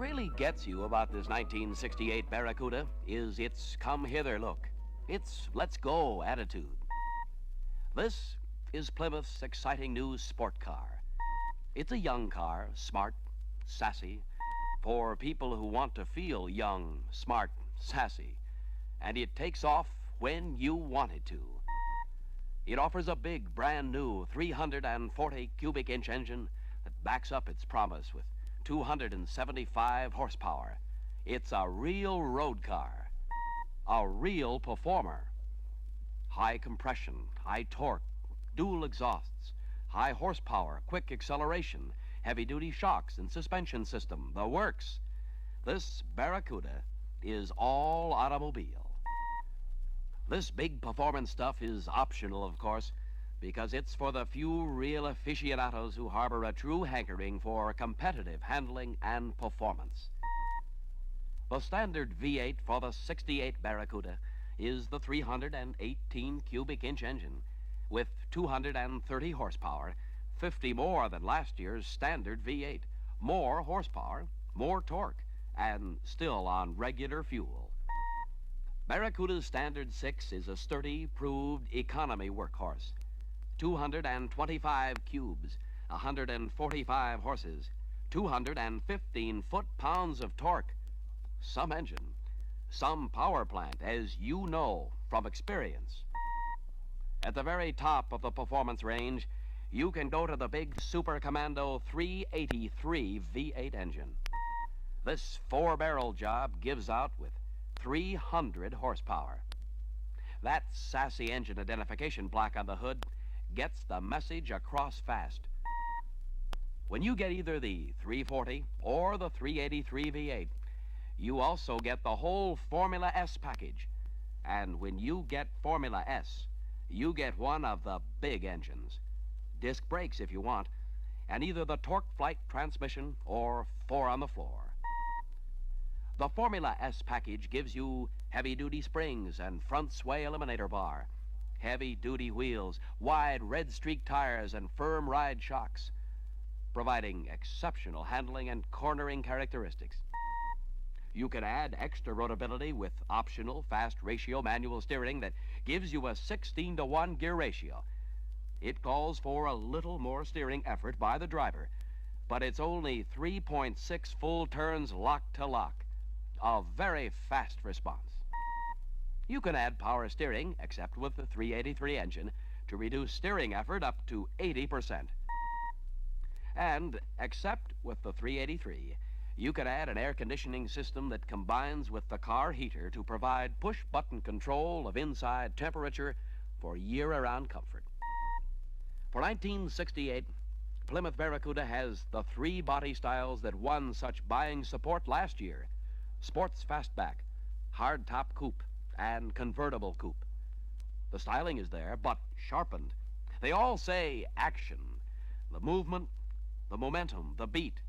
really gets you about this 1968 Barracuda is its come-hither look. Its let's-go attitude. This is Plymouth's exciting new sport car. It's a young car, smart, sassy, for people who want to feel young, smart, sassy. And it takes off when you want it to. It offers a big, brand-new 340 cubic inch engine that backs up its promise with 275 horsepower. It's a real road car, a real performer. High compression, high torque, dual exhausts, high horsepower, quick acceleration, heavy-duty shocks and suspension system, the works. This Barracuda is all automobile. This big performance stuff is optional, of course, because it's for the few real aficionados who harbor a true hankering for competitive handling and performance. The standard V8 for the 68 Barracuda is the 318 cubic inch engine with 230 horsepower, 50 more than last year's standard V8, more horsepower, more torque, and still on regular fuel. Barracuda's Standard 6 is a sturdy, proved economy workhorse. 225 cubes, 145 horses, 215 foot-pounds of torque. Some engine, some power plant, as you know from experience. At the very top of the performance range, you can go to the big Super Commando 383 V8 engine. This four-barrel job gives out with 300 horsepower. That sassy engine identification plaque on the hood gets the message across fast. When you get either the 340 or the 383 V8, you also get the whole Formula S package. And when you get Formula S, you get one of the big engines. Disc brakes if you want, and either the torque flight transmission or four on the floor. The Formula S package gives you heavy-duty springs and front sway eliminator bar, heavy-duty wheels, wide red-streak tires, and firm ride shocks, providing exceptional handling and cornering characteristics. You can add extra rotability with optional fast ratio manual steering that gives you a 16-to-1 gear ratio. It calls for a little more steering effort by the driver, but it's only 3.6 full turns lock to lock. A very fast response. You can add power steering, except with the 383 engine, to reduce steering effort up to 80%. And, except with the 383, you can add an air conditioning system that combines with the car heater to provide push-button control of inside temperature for year-round comfort. For 1968, Plymouth Barracuda has the three body styles that won such buying support last year: Sports Fastback, Hardtop Coupe, and Convertible Coupe. The styling is there, but sharpened. They all say action. The movement, the momentum, the beat,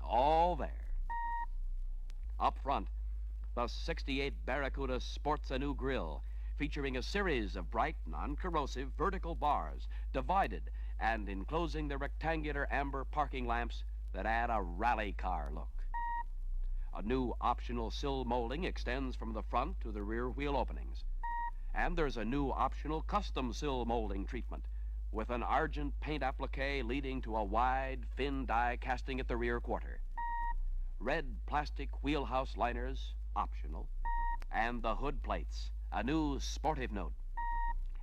all there. Up front, the 68 Barracuda sports a new grille, featuring a series of bright, non-corrosive vertical bars, divided and enclosing the rectangular amber parking lamps that add a rally car look. A new optional sill molding extends from the front to the rear wheel openings. And there's a new optional custom sill molding treatment with an argent paint applique leading to a wide, thin die casting at the rear quarter. Red plastic wheelhouse liners, optional. And the hood plates, a new sportive note.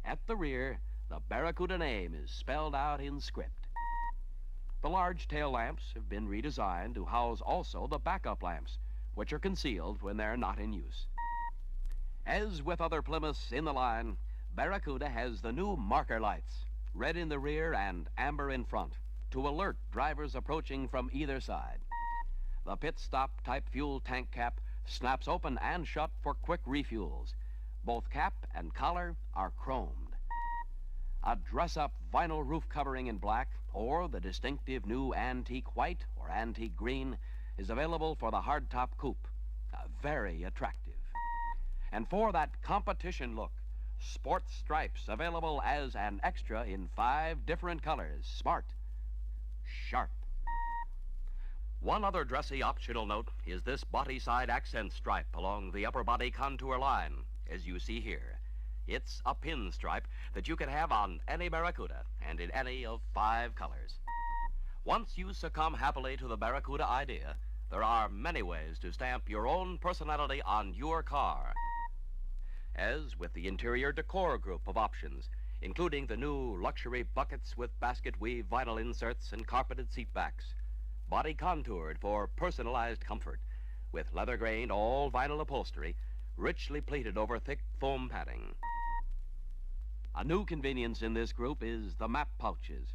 At the rear, the Barracuda name is spelled out in script. The large tail lamps have been redesigned to house also the backup lamps, which are concealed when they're not in use. As with other Plymouths in the line, Barracuda has the new marker lights, red in the rear and amber in front, to alert drivers approaching from either side. The pit stop type fuel tank cap snaps open and shut for quick refuels. Both cap and collar are chromed. A dress-up vinyl roof covering in black, or the distinctive new antique white or antique green, is available for the hardtop coupe. Very attractive. And for that competition look, sports stripes available as an extra in 5 different colors. Smart. Sharp. One other dressy optional note is this body side accent stripe along the upper body contour line, as you see here. It's a pinstripe that you can have on any Barracuda and in any of 5 colors. Once you succumb happily to the Barracuda idea, there are many ways to stamp your own personality on your car. As with the interior decor group of options, including the new luxury buckets with basket weave vinyl inserts and carpeted seat backs, body contoured for personalized comfort, with leather-grained all-vinyl upholstery, richly pleated over thick foam padding. A new convenience in this group is the map pouches,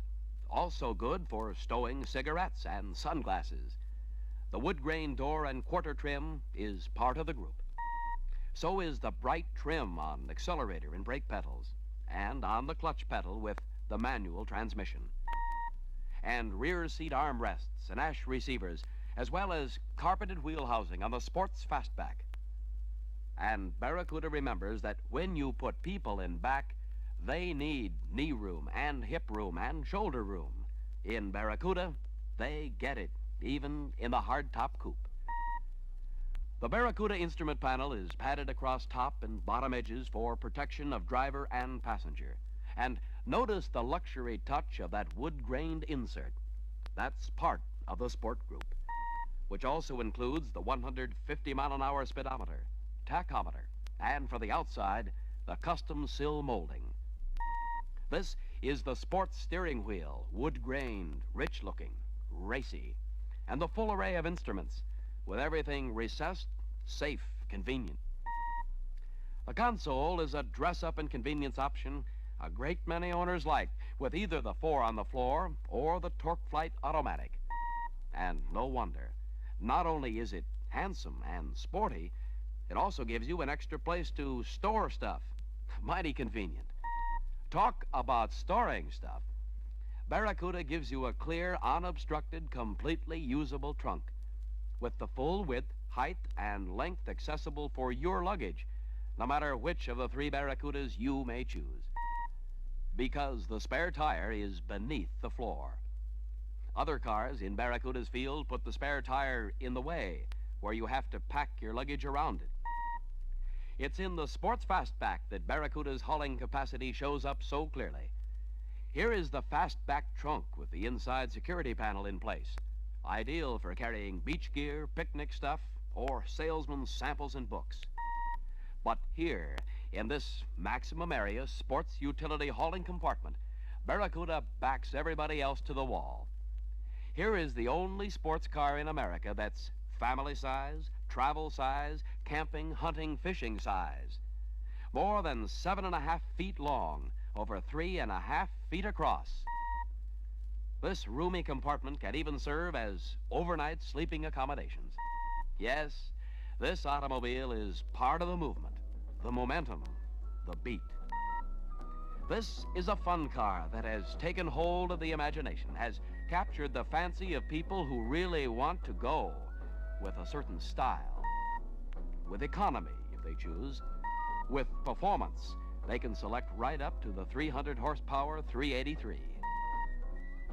also good for stowing cigarettes and sunglasses. The wood-grain door and quarter trim is part of the group. So is the bright trim on accelerator and brake pedals, and on the clutch pedal with the manual transmission. And rear seat armrests and ash receivers, as well as carpeted wheel housing on the sports fastback. And Barracuda remembers that when you put people in back, they need knee room and hip room and shoulder room. In Barracuda, they get it, even in the hardtop coupe. The Barracuda instrument panel is padded across top and bottom edges for protection of driver and passenger. And notice the luxury touch of that wood-grained insert. That's part of the sport group, which also includes the 150-mile-an-hour speedometer, tachometer, and for the outside, the custom sill molding. This is the sports steering wheel, wood-grained, rich-looking, racy, and the full array of instruments, with everything recessed, safe, convenient. The console is a dress-up and convenience option a great many owners like, with either the 4 on the floor or the Torque Flight automatic. And no wonder. Not only is it handsome and sporty, it also gives you an extra place to store stuff. Mighty convenient. Talk about storing stuff. Barracuda gives you a clear, unobstructed, completely usable trunk with the full width, height, and length accessible for your luggage, no matter which of the 3 Barracudas you may choose. Because the spare tire is beneath the floor. Other cars in Barracuda's field put the spare tire in the way, where you have to pack your luggage around it. It's in the sports fastback that Barracuda's hauling capacity shows up so clearly. Here is the fastback trunk with the inside security panel in place, ideal for carrying beach gear, picnic stuff, or salesman's samples and books. But here, in this maximum area sports utility hauling compartment, Barracuda backs everybody else to the wall. Here is the only sports car in America that's family size, travel size, camping, hunting, fishing size. More than 7.5 feet long, over 3.5 feet across. This roomy compartment can even serve as overnight sleeping accommodations. Yes, this automobile is part of the movement, the momentum, the beat. This is a fun car that has taken hold of the imagination, has captured the fancy of people who really want to go with a certain style, with economy, if they choose, with performance. They can select right up to the 300 horsepower 383.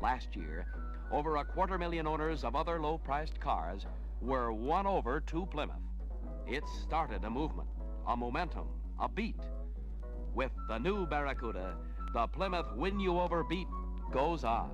Last year, over 250,000 owners of other low-priced cars were won over to Plymouth. It started a movement, a momentum, a beat. With the new Barracuda, the Plymouth win-you-over beat goes on.